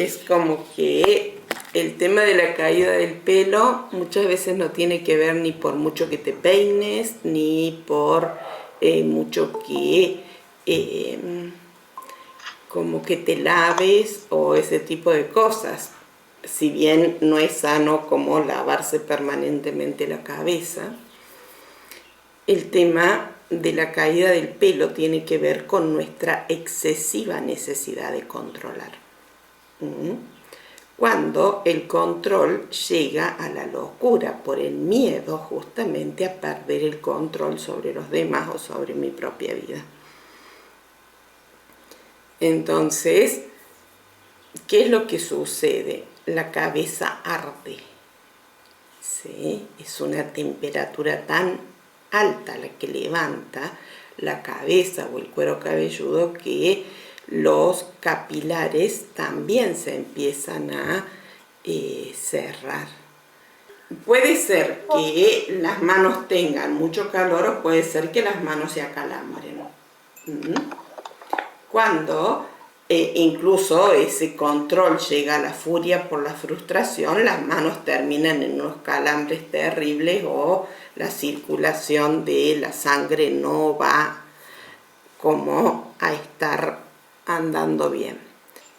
es como que el tema de la caída del pelo muchas veces no tiene que ver ni por mucho que te peines, ni por mucho que como que te laves o ese tipo de cosas. Si bien no es sano como lavarse permanentemente la cabeza, el tema de la caída del pelo tiene que ver con nuestra excesiva necesidad de controlar. Cuando el control llega a la locura por el miedo justamente a perder el control sobre los demás o sobre mi propia vida. Entonces, ¿qué es lo que sucede? La cabeza arde, ¿sí? Es una temperatura tan alta la que levanta la cabeza o el cuero cabelludo que los capilares también se empiezan a cerrar. Puede ser que las manos tengan mucho calor o puede ser que las manos se acalambren. Cuando incluso ese control llega a la furia por la frustración, las manos terminan en unos calambres terribles o la circulación de la sangre no va como a estar andando bien.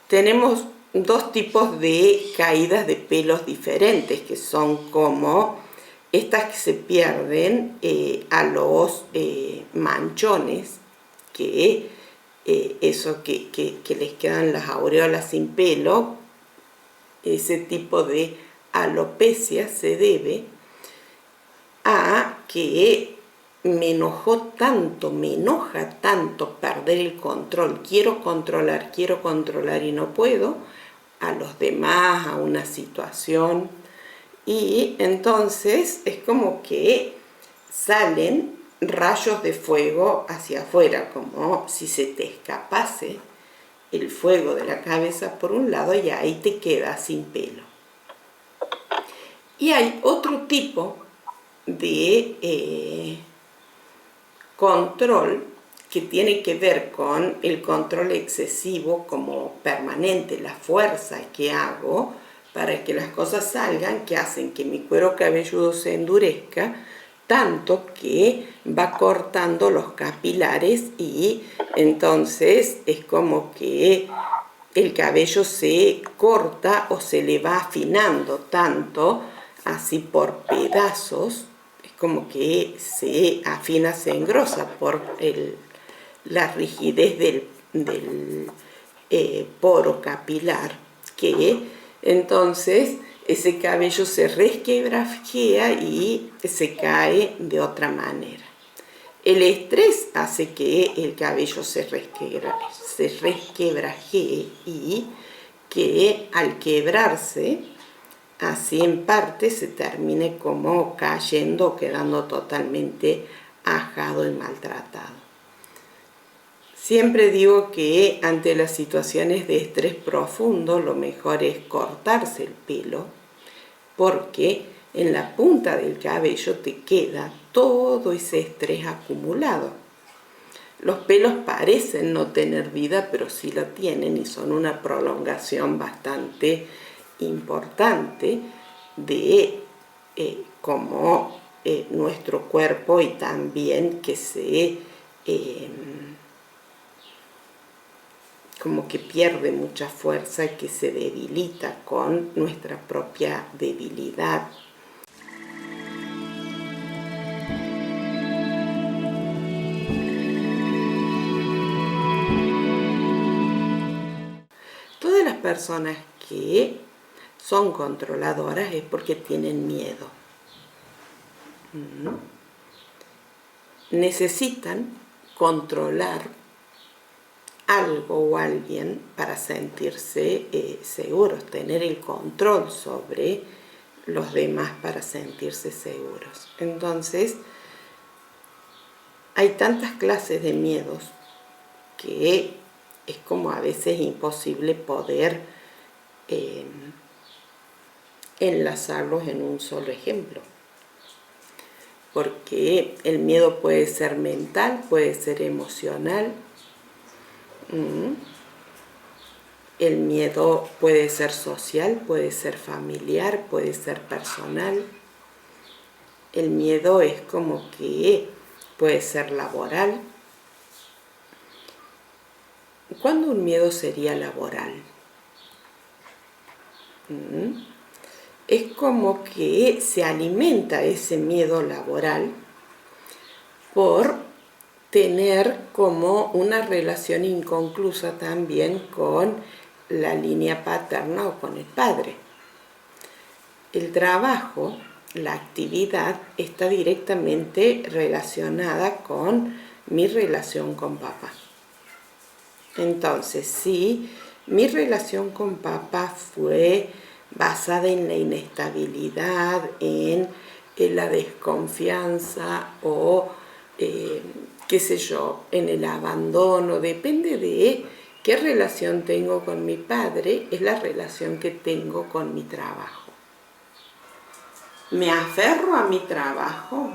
Tenemos dos tipos de caídas de pelos diferentes, que son como estas que se pierden a los manchones, que eso que les quedan las aureolas sin pelo. Ese tipo de alopecia se debe a que me enoja tanto perder el control. Quiero controlar y no puedo, a los demás, a una situación. Y entonces es como que salen rayos de fuego hacia afuera, como si se te escapase el fuego de la cabeza por un lado y ahí te quedas sin pelo. Y hay otro tipo de control que tiene que ver con el control excesivo como permanente, la fuerza que hago para que las cosas salgan, que hacen que mi cuero cabelludo se endurezca tanto que va cortando los capilares y entonces es como que el cabello se corta o se le va afinando tanto, así por pedazos, es como que se afina, se engrosa por la rigidez del poro capilar, que entonces ese cabello se resquebrajea y se cae de otra manera. El estrés hace que el cabello se resquebrajee y que al quebrarse, así en parte, se termine como cayendo, quedando totalmente ajado y maltratado. Siempre digo que ante las situaciones de estrés profundo lo mejor es cortarse el pelo, porque en la punta del cabello te queda todo ese estrés acumulado. Los pelos parecen no tener vida, pero sí la tienen y son una prolongación bastante importante de cómo nuestro cuerpo y también que se como que pierde mucha fuerza, que se debilita con nuestra propia debilidad. Todas las personas que son controladoras es porque tienen miedo. Necesitan controlar algo o alguien para sentirse seguros, tener el control sobre los demás para sentirse seguros. Entonces, hay tantas clases de miedos que es como a veces imposible poder enlazarlos en un solo ejemplo. Porque el miedo puede ser mental, puede ser emocional, El miedo puede ser social, puede ser familiar, puede ser personal. El miedo es como que puede ser laboral. ¿Cuándo un miedo sería laboral? Es como que se alimenta ese miedo laboral por tener como una relación inconclusa también con la línea paterna o con el padre. El trabajo, la actividad, está directamente relacionada con mi relación con papá. Entonces, si mi relación con papá fue basada en la inestabilidad, en la desconfianza o, qué sé yo, en el abandono, depende de qué relación tengo con mi padre, es la relación que tengo con mi trabajo. ¿Me aferro a mi trabajo?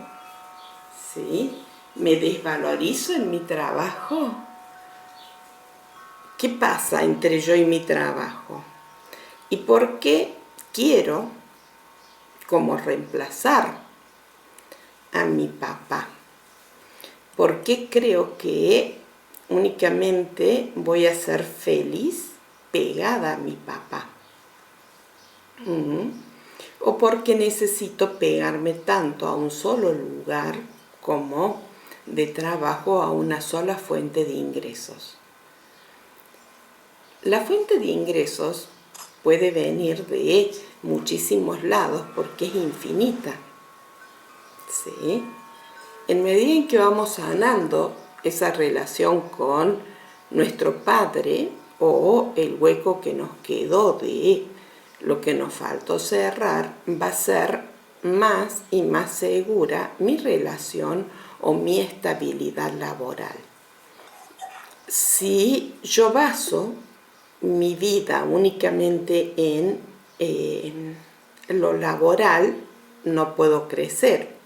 ¿Sí? ¿Me desvalorizo en mi trabajo? ¿Qué pasa entre yo y mi trabajo? ¿Y por qué quiero como reemplazar a mi papá? ¿Por qué creo que únicamente voy a ser feliz pegada a mi papá? ¿O porque necesito pegarme tanto a un solo lugar como de trabajo, a una sola fuente de ingresos? La fuente de ingresos puede venir de muchísimos lados porque es infinita. ¿Sí? En medida en que vamos sanando esa relación con nuestro padre o el hueco que nos quedó de lo que nos faltó cerrar, va a ser más y más segura mi relación o mi estabilidad laboral. Si yo baso mi vida únicamente en lo laboral, no puedo crecer.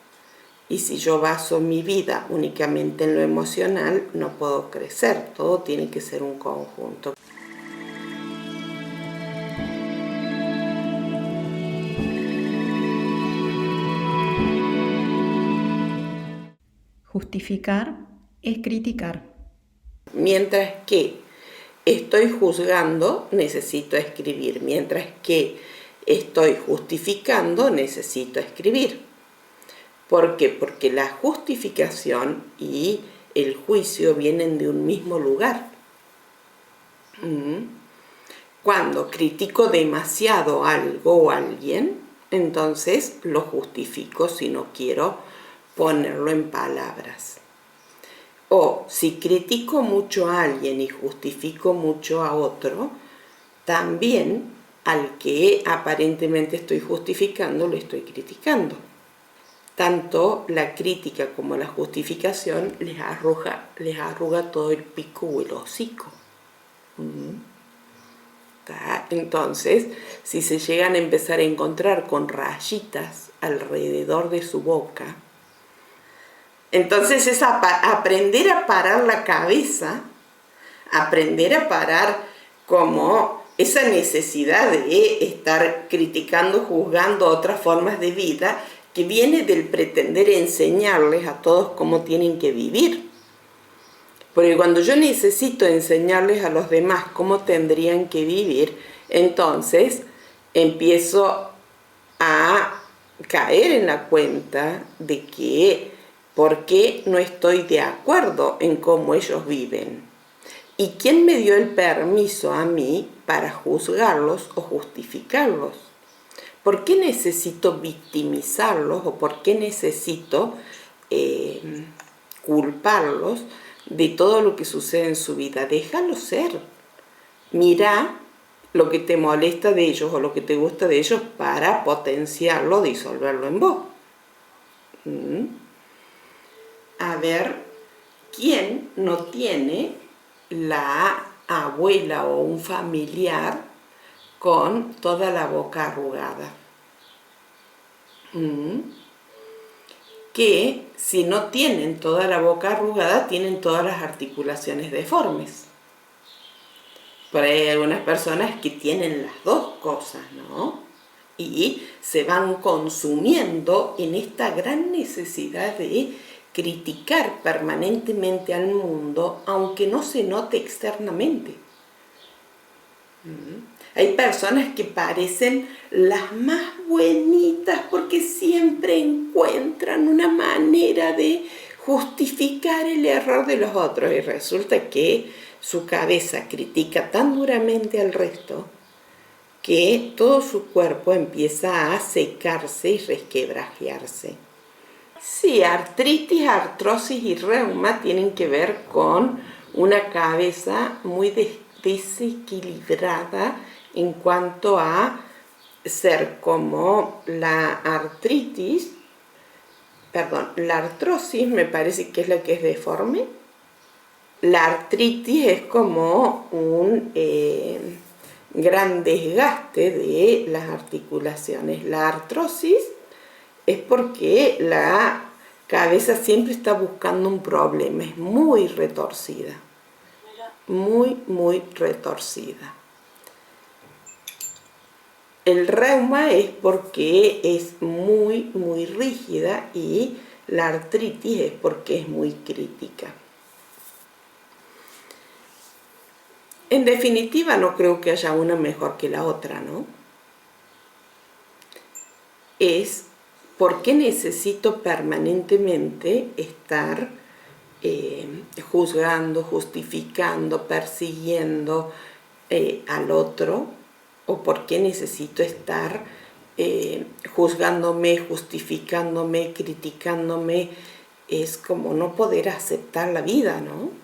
Y si yo baso mi vida únicamente en lo emocional, no puedo crecer. Todo tiene que ser un conjunto. Justificar es criticar. Mientras que estoy juzgando, necesito escribir. Mientras que estoy justificando, necesito escribir. ¿Por qué? Porque la justificación y el juicio vienen de un mismo lugar. Cuando critico demasiado algo o alguien, entonces lo justifico si no quiero ponerlo en palabras. O si critico mucho a alguien y justifico mucho a otro, también al que aparentemente estoy justificando lo estoy criticando. Tanto la crítica como la justificación les arruga todo el pico o el hocico. Entonces, si se llegan a empezar a encontrar con rayitas alrededor de su boca, entonces es aprender a parar la cabeza, aprender a parar como esa necesidad de estar criticando, juzgando otras formas de vida, que viene del pretender enseñarles a todos cómo tienen que vivir. Porque cuando yo necesito enseñarles a los demás cómo tendrían que vivir, entonces empiezo a caer en la cuenta de que por qué no estoy de acuerdo en cómo ellos viven. ¿Y quién me dio el permiso a mí para juzgarlos o justificarlos? ¿Por qué necesito victimizarlos o por qué necesito culparlos de todo lo que sucede en su vida? Déjalos ser. Mira lo que te molesta de ellos o lo que te gusta de ellos para potenciarlo, disolverlo en vos. A ver, ¿quién no tiene la abuela o un familiar con toda la boca arrugada? Que si no tienen toda la boca arrugada, tienen todas las articulaciones deformes. Pero hay algunas personas que tienen las dos cosas, ¿no? Y se van consumiendo en esta gran necesidad de criticar permanentemente al mundo, aunque no se note externamente. Hay personas que parecen las más buenitas porque siempre encuentran una manera de justificar el error de los otros, y resulta que su cabeza critica tan duramente al resto que todo su cuerpo empieza a secarse y resquebrajearse. Sí, artritis, artrosis y reuma tienen que ver con una cabeza muy desequilibrada en cuanto a ser como la artrosis me parece que es la que es deforme. La artritis es como un gran desgaste de las articulaciones. La artrosis es porque la cabeza siempre está buscando un problema, es muy retorcida, muy retorcida. El reuma es porque es muy rígida, y la artritis es porque es muy crítica. En definitiva, no creo que haya una mejor que la otra, ¿no? Es porque necesito permanentemente estar juzgando, justificando, persiguiendo al otro, o por qué necesito estar juzgándome, justificándome, criticándome. Es como no poder aceptar la vida, ¿no?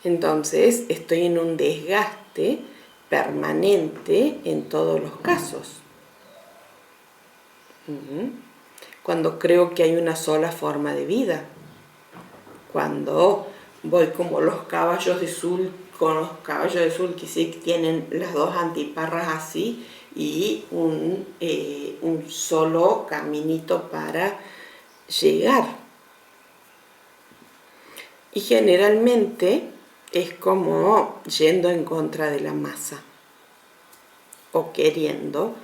Entonces estoy en un desgaste permanente en todos los casos. Cuando creo que hay una sola forma de vida, cuando voy como los caballos de Sul, con los caballos de Sul que sí tienen las dos antiparras así, y un solo caminito para llegar. Y generalmente es como yendo en contra de la masa, o queriendo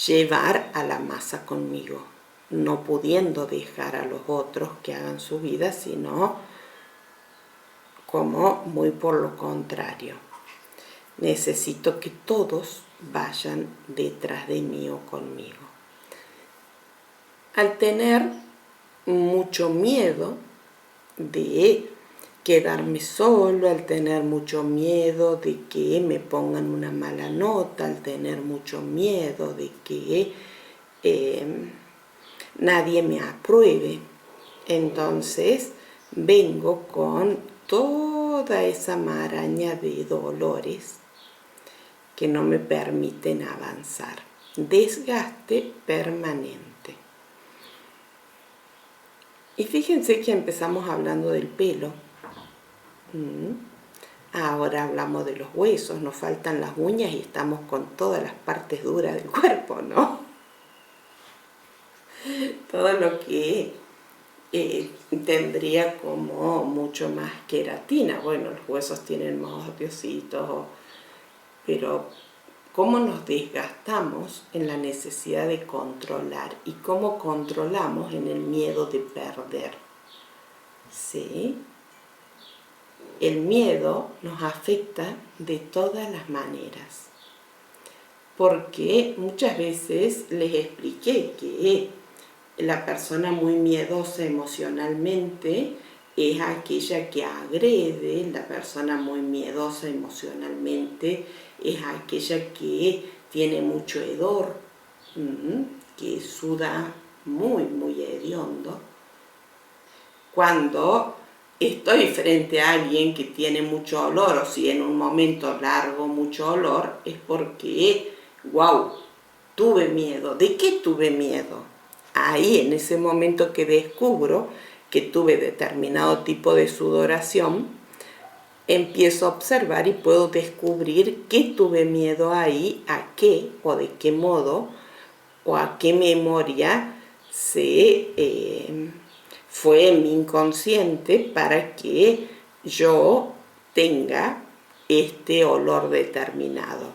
llevar a la masa conmigo, no pudiendo dejar a los otros que hagan su vida, sino como muy por lo contrario. Necesito que todos vayan detrás de mí o conmigo. Al tener mucho miedo de quedarme solo, al tener mucho miedo de que me pongan una mala nota, al tener mucho miedo de que nadie me apruebe, entonces vengo con toda esa maraña de dolores que no me permiten avanzar. Desgaste permanente. Y fíjense que empezamos hablando del pelo. Ahora hablamos de los huesos, nos faltan las uñas y estamos con todas las partes duras del cuerpo, ¿no? Todo lo que tendría como mucho más queratina. Bueno, los huesos tienen más osteocitos, pero cómo nos desgastamos en la necesidad de controlar, y cómo controlamos en el miedo de perder. ¿Sí? El miedo nos afecta de todas las maneras, porque muchas veces les expliqué que la persona muy miedosa emocionalmente es aquella que agrede, la persona muy miedosa emocionalmente es aquella que tiene mucho hedor, que suda muy hediondo. Cuando estoy frente a alguien que tiene mucho olor, o si en un momento largo mucho olor, es porque, wow, tuve miedo. ¿De qué tuve miedo? Ahí, en ese momento que descubro que tuve determinado tipo de sudoración, empiezo a observar y puedo descubrir qué tuve miedo ahí, a qué o de qué modo, o a qué memoria fue en mi inconsciente para que yo tenga este olor determinado.